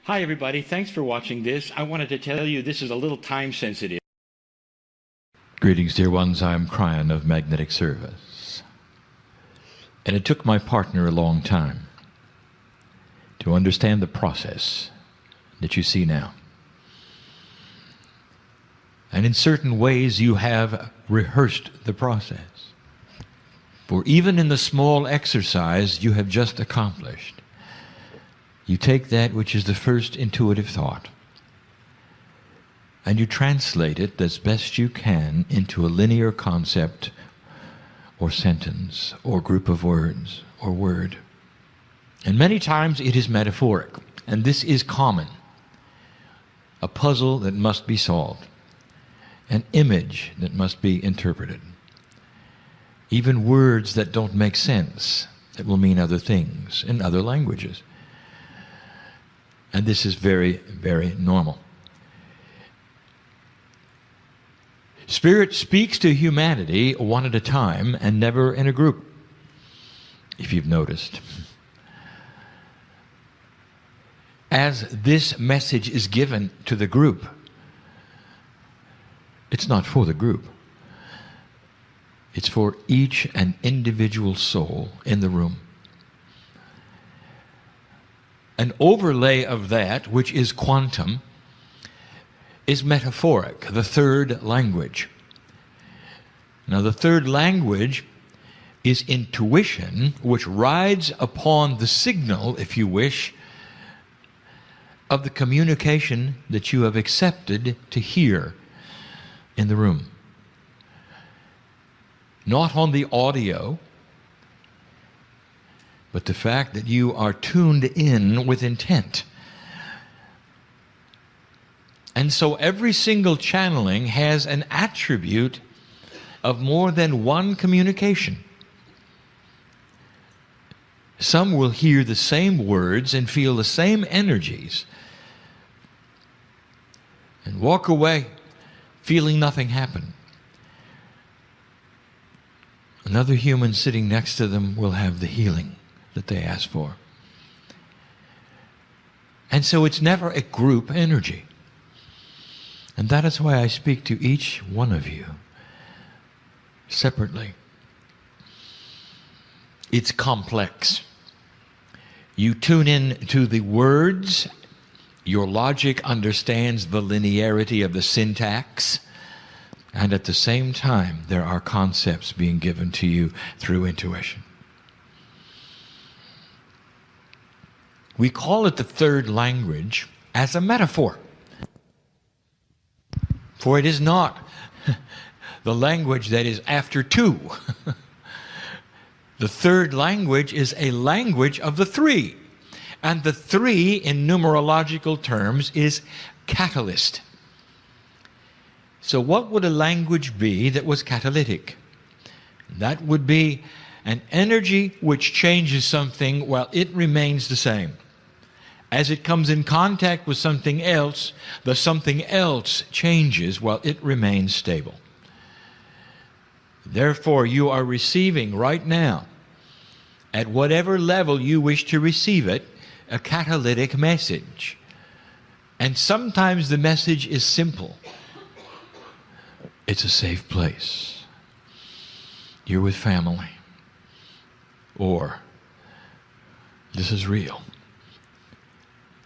Hi everybody, thanks for watching this. I wanted to tell you this is a little time sensitive. Greetings, dear ones. I'm Kryon of Magnetic Service. And it took my partner a long time to understand the process that you see now. And in certain ways you have rehearsed the process. For even in the small exercise you have just accomplished, you take that which is the first intuitive thought and you translate it as best you can into a linear concept or sentence or group of words or word. And many times it is metaphoric, and this is common. A puzzle that must be solved, an image that must be interpreted, even words that don't make sense, that will mean other things in other languages. And this is very, very normal. Spirit speaks to humanity one at a time and never in a group, if you've noticed. As this message is given to the group, it's not for the group. It's for each and individual soul in the room. An overlay of that, which is quantum, is metaphoric, the third language. Now, the third language is intuition, which rides upon the signal, if you wish, of the communication that you have accepted to hear in the room. Not on the audio, but the fact that you are tuned in with intent. And so every single channeling has an attribute of more than one communication. Some will hear the same words and feel the same energies and walk away feeling nothing happen. Another human sitting next to them will have the healing that they ask for. And so it's never a group energy. And that is why I speak to each one of you separately. It's complex. You tune in to the words, your logic understands the linearity of the syntax, and at the same time there are concepts being given to you through intuition. We call it the third language as a metaphor. For it is not the language that is after two. The third language is a language of the three. And the three, in numerological terms, is catalyst. So what would a language be that was catalytic? That would be an energy which changes something while it remains the same. As it comes in contact with something else, the something else changes while it remains stable. Therefore, you are receiving right now, at whatever level you wish to receive it, a catalytic message. And sometimes the message is simple. It's a safe place. You're with family. Or, this is real.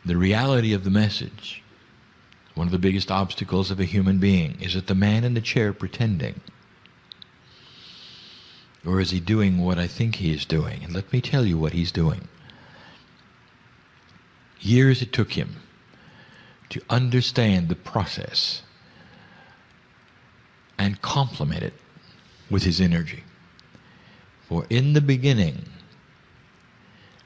The reality of the message, one of the biggest obstacles of a human being, is that the man in the chair pretending. Or is he doing what I think he is doing? And let me tell you what he's doing. Years it took him to understand the process and complement it with his energy. For in the beginning,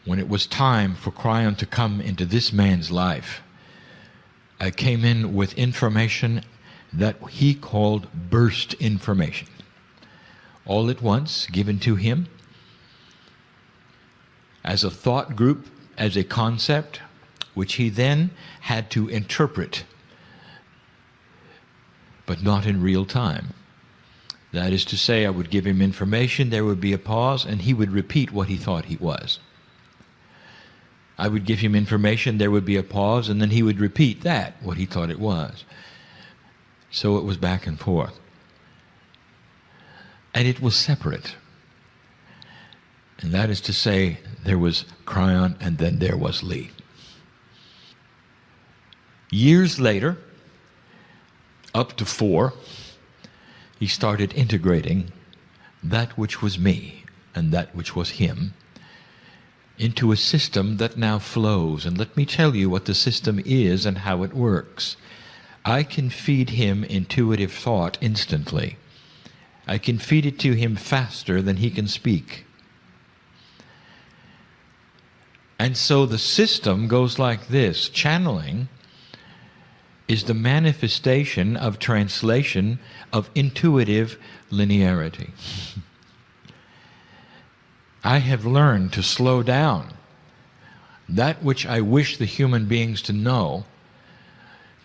when it was time for Kryon to come into this man's life, I came in with information that he called burst information. All at once, given to him as a thought group, as a concept, which he then had to interpret, but not in real time. That is to say, I would give him information, there would be a pause, and he would repeat what he thought he was. I would give him information, there would be a pause, and then he would repeat that, what he thought it was. So it was back and forth. And it was separate. And that is to say, there was Kryon and then there was Lee. Years later, up to 4, he started integrating that which was me and that which was him into a system that now flows. And let me tell you what the system is and how it works. I can feed him intuitive thought instantly. I can feed it to him faster than he can speak. And so the system goes like this. Channeling is the manifestation of translation of intuitive linearity. I have learned to slow down that which I wish the human beings to know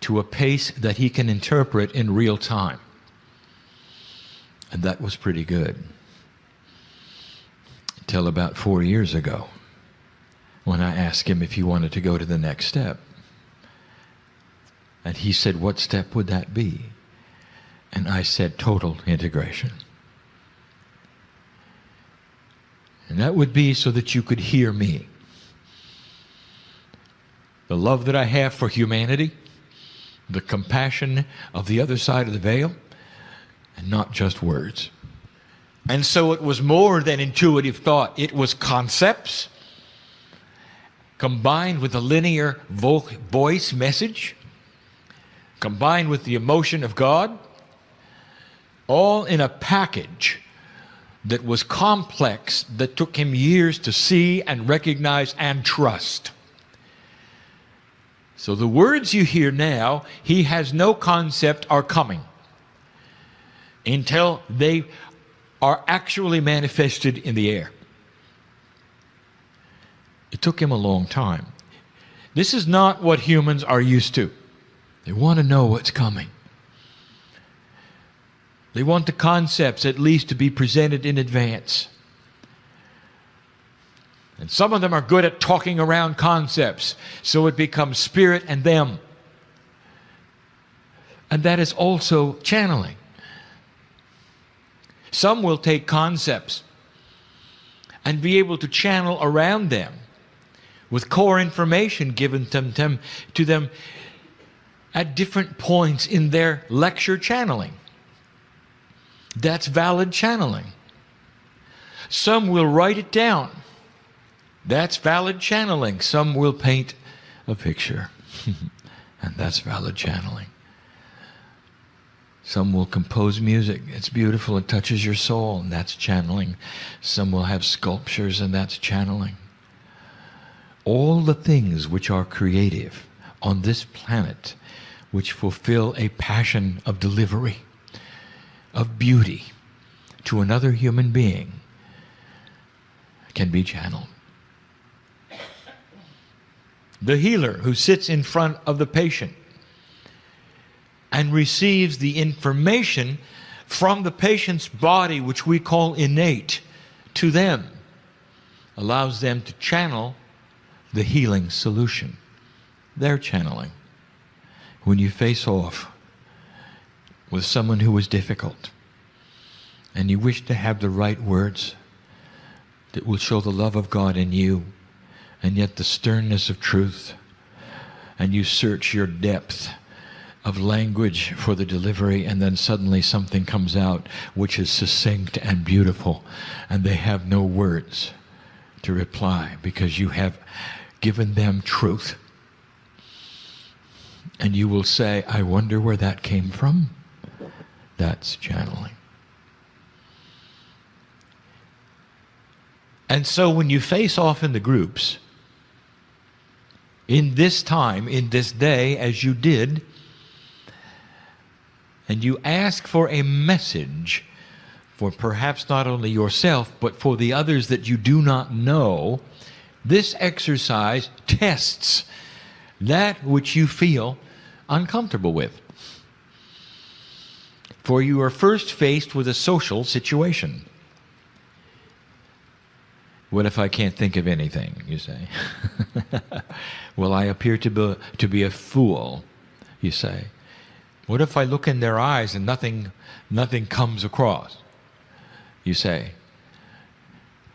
to a pace that he can interpret in real time. And that was pretty good. Until about 4 years ago, when I asked him if he wanted to go to the next step. And he said, what step would that be? And I said, total integration. And that would be so that you could hear me. The love that I have for humanity, the compassion of the other side of the veil, and not just words. And so it was more than intuitive thought. It was concepts combined with a linear voice message, combined with the emotion of God, all in a package that was complex, that took him years to see and recognize and trust. So the words you hear now, he has no concept are coming until they are actually manifested in the air. It took him a long time. This is not what humans are used to. They want to know what's coming. They want the concepts at least to be presented in advance. And some of them are good at talking around concepts, so it becomes spirit and them. And that is also channeling. Some will take concepts and be able to channel around them with core information given to them at different points in their lecture channeling. That's valid channeling. Some will write it down. That's valid channeling. Some will paint a picture. And that's valid channeling. Some will compose music. It's beautiful. It touches your soul. And that's channeling. Some will have sculptures, and that's channeling. All the things which are creative on this planet, which fulfill a passion of delivery, of beauty to another human being, can be channeled. The healer who sits in front of the patient and receives the information from the patient's body, which we call innate, to them, allows them to channel the healing solution. They're channeling. When you face off with someone who is difficult and you wish to have the right words that will show the love of God in you and yet the sternness of truth, and you search your depth of language for the delivery, and then suddenly something comes out which is succinct and beautiful, and they have no words to reply because you have given them truth. And you will say, I wonder where that came from. That's channeling. And so when you face off in the groups, in this time, in this day, as you did, and you ask for a message for perhaps not only yourself, but for the others that you do not know, this exercise tests that which you feel uncomfortable with. For you are first faced with a social situation. What if I can't think of anything, you say? Will I appear to be a fool, you say? What if I look in their eyes and nothing comes across, you say?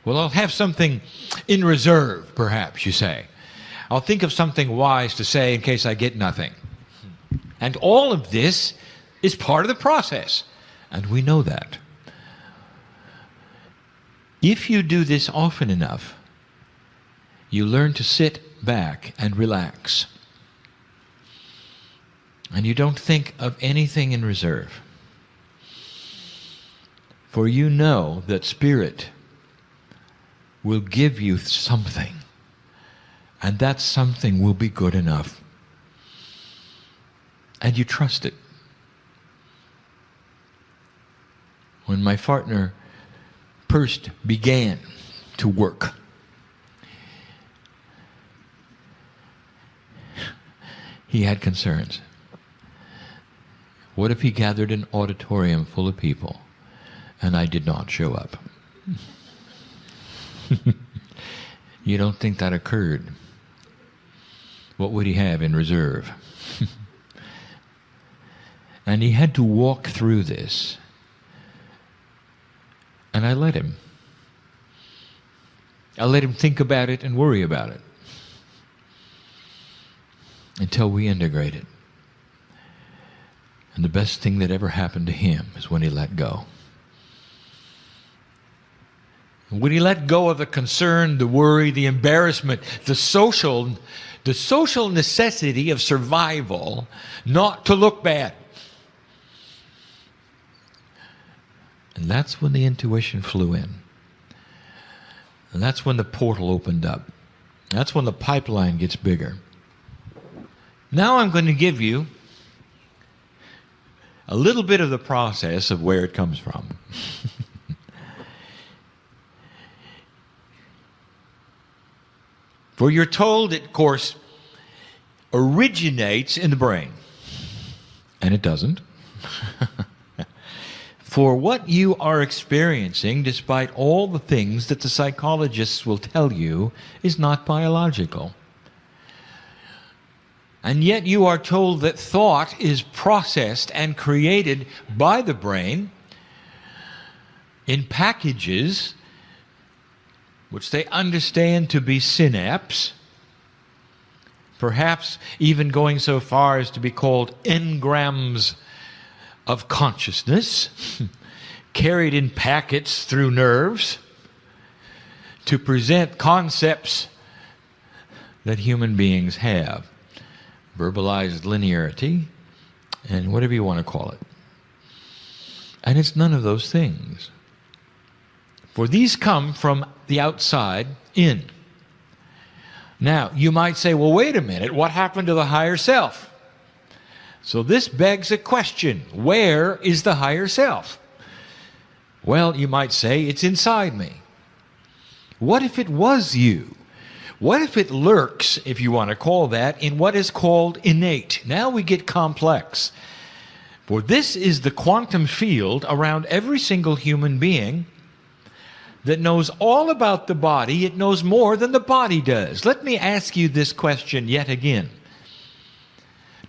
Well, I'll have something in reserve, perhaps, you say. I'll think of something wise to say in case I get nothing. And all of this is part of the process, and we know that. If you do this often enough, you learn to sit back and relax. And you don't think of anything in reserve. For you know that Spirit will give you something, and that something will be good enough. And you trust it. When my partner first began to work, he had concerns. What if he gathered an auditorium full of people and I did not show up? You don't think that occurred? What would he have in reserve? And he had to walk through this. And I let him. I let him think about it and worry about it until we integrated. And the best thing that ever happened to him is when he let go. When he let go of the concern, the worry, the embarrassment, the social necessity of survival, not to look bad. And that's when the intuition flew in. And that's when the portal opened up. That's when the pipeline gets bigger. Now I'm going to give you a little bit of the process of where it comes from. For you're told it, of course, originates in the brain. And it doesn't. For what you are experiencing, despite all the things that the psychologists will tell you, is not biological. And yet you are told that thought is processed and created by the brain in packages which they understand to be synapse, perhaps even going so far as to be called engrams of consciousness, carried in packets through nerves to present concepts that human beings have. Verbalized linearity, and whatever you want to call it. And it's none of those things. For these come from the outside in. Now, you might say, well, wait a minute, what happened to the higher self? So this begs a question. Where is the higher self? Well, you might say, it's inside me. What if it was you? What if it lurks, if you want to call that, in what is called innate? Now we get complex. For this is the quantum field around every single human being that knows all about the body. It knows more than the body does. Let me ask you this question yet again.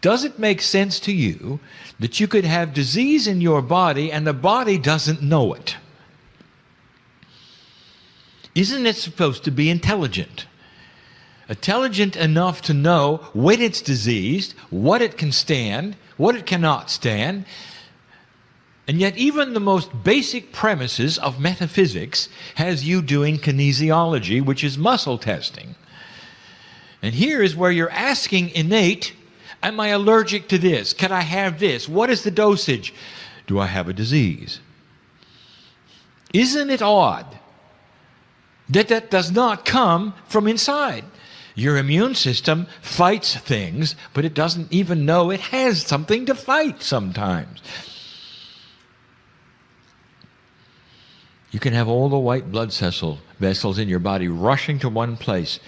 Does it make sense to you that you could have disease in your body and the body doesn't know it? Isn't it supposed to be intelligent? Intelligent enough to know when it's diseased, what it can stand, what it cannot stand. And yet even the most basic premises of metaphysics has you doing kinesiology, which is muscle testing. And here is where you're asking innate, am I allergic to this? Can I have this? What is the dosage? Do I have a disease? Isn't it odd that that does not come from inside? Your immune system fights things, but it doesn't even know it has something to fight sometimes. You can have all the white blood vessels in your body rushing to one place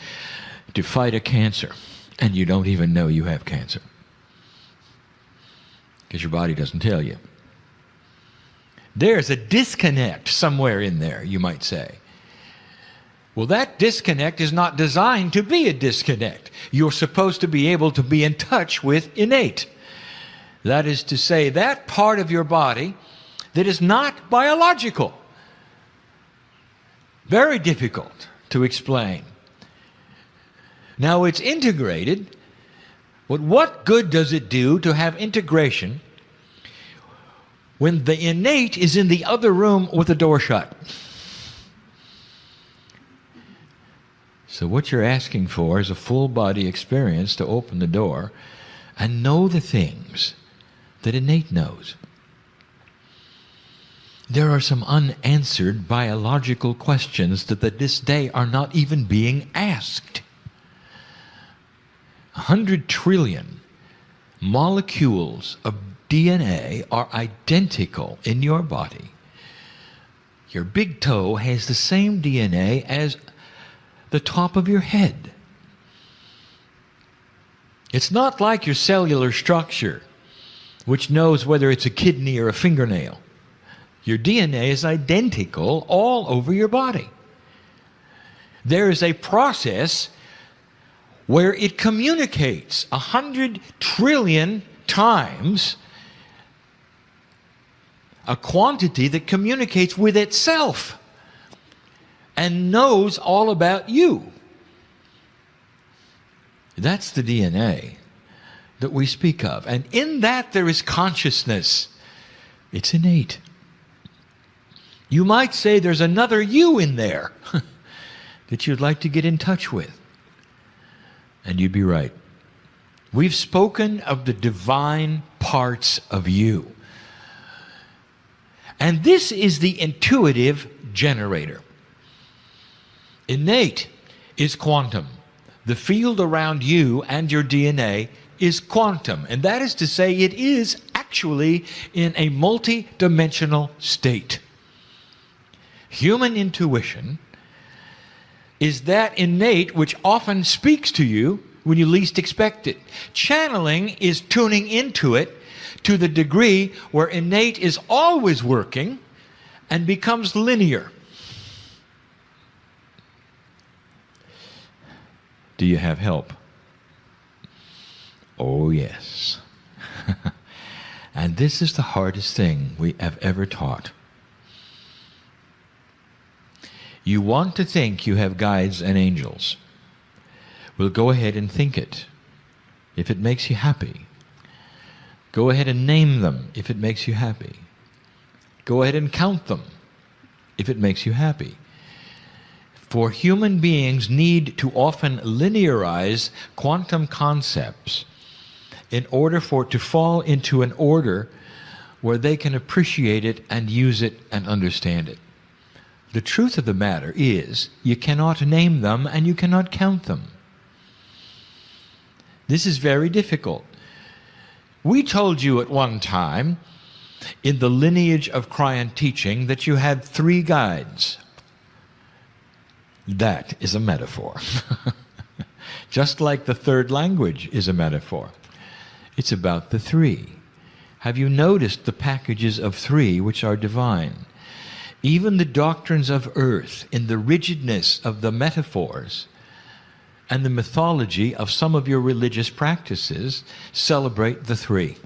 to fight a cancer, and you don't even know you have cancer because your body doesn't tell you. There's a disconnect somewhere in there, you might say. Well, that disconnect is not designed to be a disconnect. You're supposed to be able to be in touch with innate. That is to say, that part of your body that is not biological. Very difficult to explain. Now it's integrated, but what good does it do to have integration when the innate is in the other room with the door shut? So what you're asking for is a full body experience to open the door and know the things that innate knows. There are some unanswered biological questions that to this day are not even being asked. 100 trillion molecules of DNA are identical in your body. Your big toe has the same DNA as the top of your head. It's not like your cellular structure, which knows whether it's a kidney or a fingernail. Your DNA is identical all over your body. There is a process where it communicates 100 trillion times, a quantity that communicates with itself and knows all about you. That's the DNA that we speak of. And in that there is consciousness. It's innate. You might say there's another you in there that you'd like to get in touch with. And you'd be right. We've spoken of the divine parts of you. And this is the intuitive generator. Innate is quantum. The field around you and your DNA is quantum. And that is to say, it is actually in a multi-dimensional state. Human intuition is that innate which often speaks to you when you least expect it. Channeling is tuning into it to the degree where innate is always working and becomes linear. Do you have help? Oh, yes. And this is the hardest thing we have ever taught. You want to think you have guides and angels. Well, go ahead and think it, if it makes you happy. Go ahead and name them, if it makes you happy. Go ahead and count them, if it makes you happy. For human beings need to often linearize quantum concepts in order for it to fall into an order where they can appreciate it and use it and understand it. The truth of the matter is, you cannot name them and you cannot count them. This is very difficult. We told you at one time, in the lineage of Kryon teaching, that you had 3 guides. That is a metaphor. Just like the third language is a metaphor. It's about the 3. Have you noticed the packages of 3 which are divine? Even the doctrines of earth, in the rigidness of the metaphors and the mythology of some of your religious practices, celebrate the 3.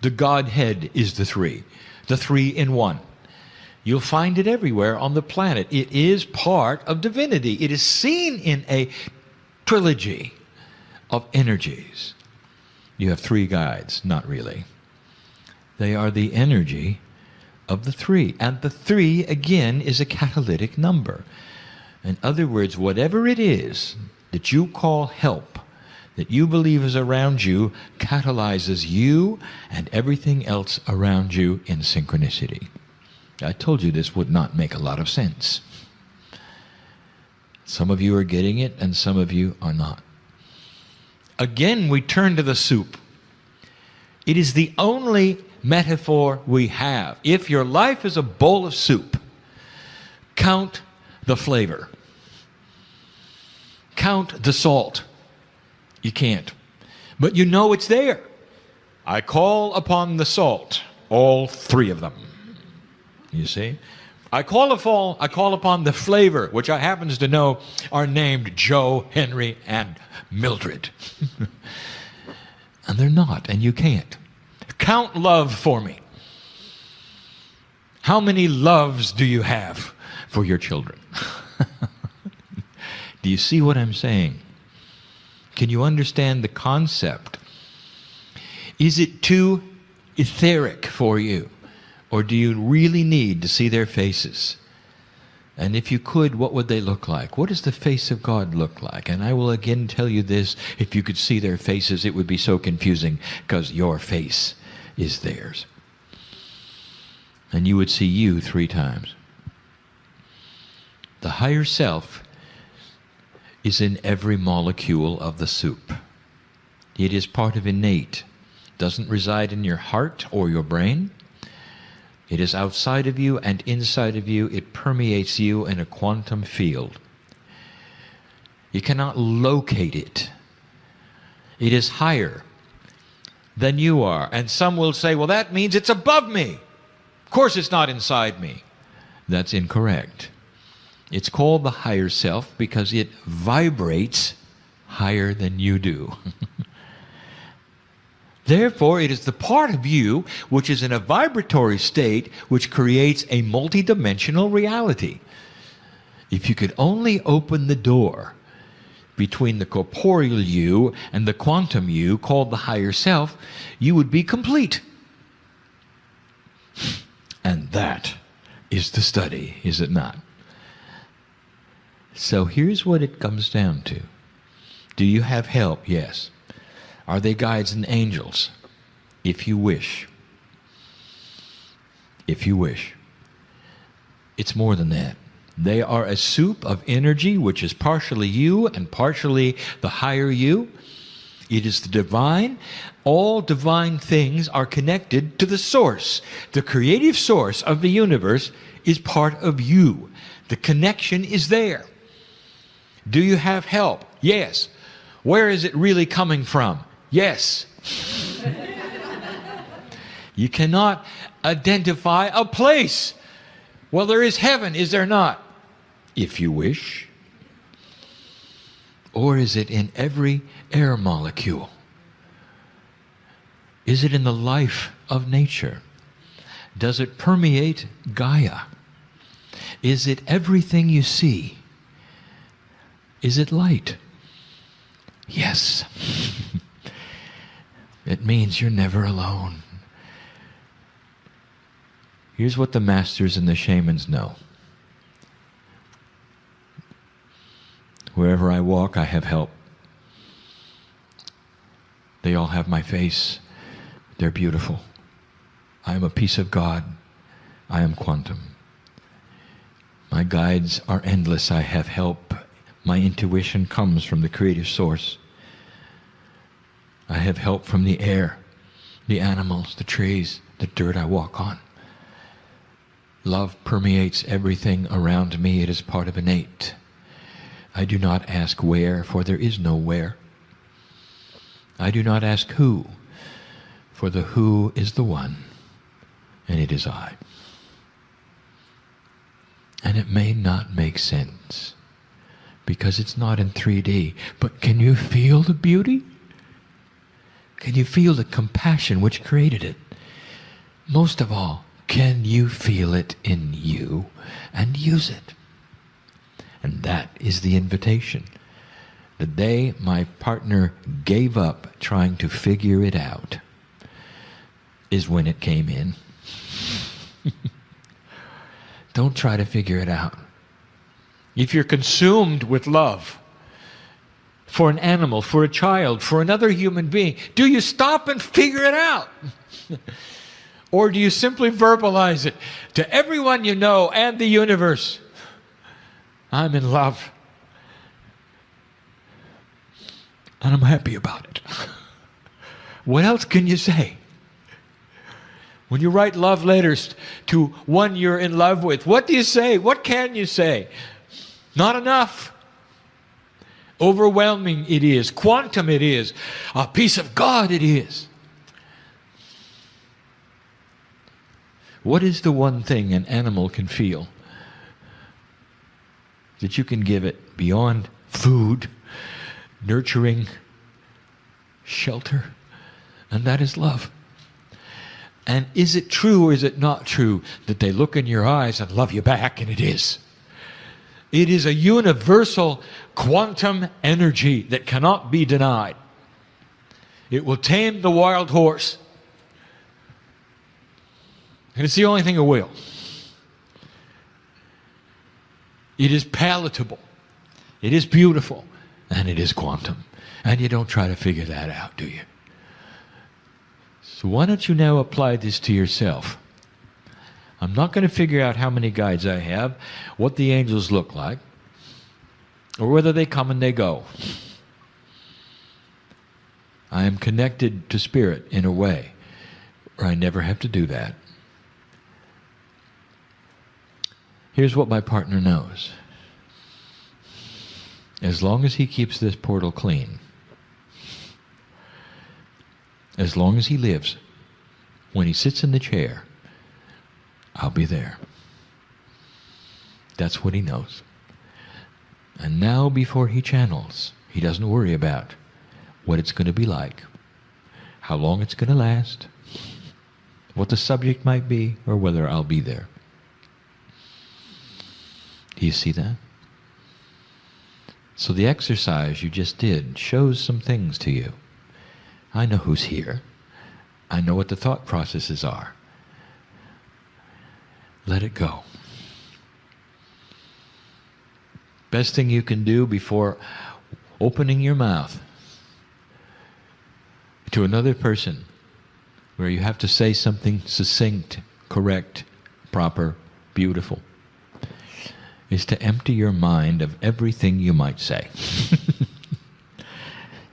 The Godhead is the 3 in one. You'll find it everywhere on the planet. It is part of divinity. It is seen in a trilogy of energies. You have 3 guides, not really. They are the energy of the 3. And the 3, again, is a catalytic number. In other words, whatever it is that you call help, that you believe is around you, catalyzes you and everything else around you in synchronicity. I told you this would not make a lot of sense. Some of you are getting it and some of you are not. Again, we turn to the soup. It is the only metaphor we have. If your life is a bowl of soup, count the flavor. Count the salt. You can't. But you know it's there. I call upon the salt, all 3 of them. You see? I call upon the flavor, which I happens to know are named Joe, Henry, and Mildred. And they're not, and you can't. Count love for me. How many loves do you have for your children? Do you see what I'm saying? Can you understand the concept? Is it too etheric for you? Or do you really need to see their faces? And if you could, what would they look like? What does the face of God look like? And I will again tell you this, if you could see their faces, it would be so confusing, because your face is theirs. And you would see you 3 times. The higher self is in every molecule of the soup. It is part of innate. Doesn't reside in your heart or your brain. It is outside of you and inside of you. It permeates you in a quantum field. You cannot locate it. It is higher than you are. And some will say, well, that means it's above me. Of course it's not inside me. That's incorrect. It's called the higher self because it vibrates higher than you do. Therefore, it is the part of you which is in a vibratory state which creates a multidimensional reality. If you could only open the door between the corporeal you and the quantum you, called the higher self, you would be complete. And that is the study, is it not? So here's what it comes down to. Do you have help? Yes. Are they guides and angels? If you wish. If you wish. It's more than that. They are a soup of energy which is partially you and partially the higher you. It is the divine. All divine things are connected to the source. The creative source of the universe is part of you. The connection is there. Do you have help? Yes. Where is it really coming from? Yes. You cannot identify a place. Well, there is heaven, is there not? If you wish. Or is it in every air molecule? Is it in the life of nature? Does it permeate Gaia? Is it everything you see? Is it light? Yes. It means you're never alone. Here's what the masters and the shamans know. Wherever I walk, I have help. They all have my face. They're beautiful. I am a piece of God. I am quantum. My guides are endless. I have help. My intuition comes from the creative source. I have help from the air, the animals, the trees, the dirt I walk on. Love permeates everything around me. It is part of innate. I do not ask where, for there is no where. I do not ask who, for the who is the one, and it is I. And it may not make sense, because it's not in 3D, but can you feel the beauty? Can you feel the compassion which created it? Most of all, can you feel it in you and use it? And that is the invitation. The day my partner gave up trying to figure it out is when it came in. Don't try to figure it out. If you're consumed with love for an animal, for a child, for another human being, do you stop and figure it out? Or do you simply verbalize it to everyone you know and the universe? I'm in love. And I'm happy about it. What else can you say? When you write love letters to one you're in love with, what do you say? What can you say? Not enough. Overwhelming it is. Quantum it is. A piece of God it is. What is the one thing an animal can feel that you can give it beyond food, nurturing, shelter, and that is love. And is it true or is it not true that they look in your eyes and love you back? And it is. It is a universal quantum energy that cannot be denied. It will tame the wild horse. And it's the only thing it will. It is palatable. It is beautiful. And it is quantum. And you don't try to figure that out, do you? So why don't you now apply this to yourself? I'm not going to figure out how many guides I have, what the angels look like, or whether they come and they go. I am connected to Spirit in a way where I never have to do that. Here's what my partner knows. As long as he keeps this portal clean, as long as he lives, when he sits in the chair, I'll be there. That's what he knows. And now before he channels, he doesn't worry about what it's going to be like, how long it's going to last, what the subject might be, or whether I'll be there. Do you see that? So the exercise you just did shows some things to you. I know who's here. I know what the thought processes are. Let it go. Best thing you can do before opening your mouth to another person where you have to say something succinct, correct, proper, beautiful, is to empty your mind of everything you might say.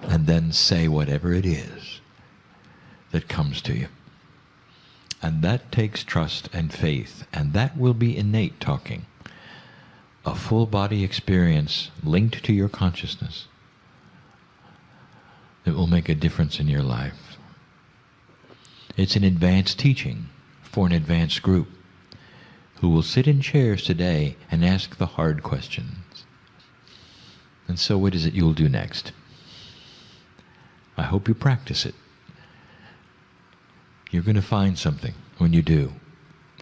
And then say whatever it is that comes to you. And that takes trust and faith, and that will be innate talking. A full body experience linked to your consciousness that will make a difference in your life. It's an advanced teaching for an advanced group who will sit in chairs today and ask the hard questions. And so what is it you'll do next? I hope you practice it. You're going to find something when you do.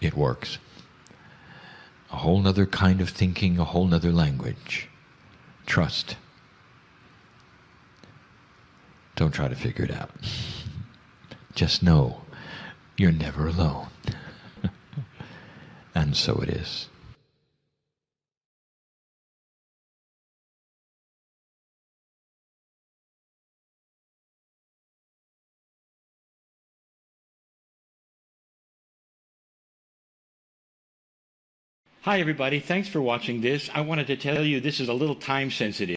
It works. A whole nother kind of thinking, a whole nother language. Trust. Don't try to figure it out. Just know you're never alone. And so it is. Hi everybody, thanks for watching this. I wanted to tell you this is a little time sensitive.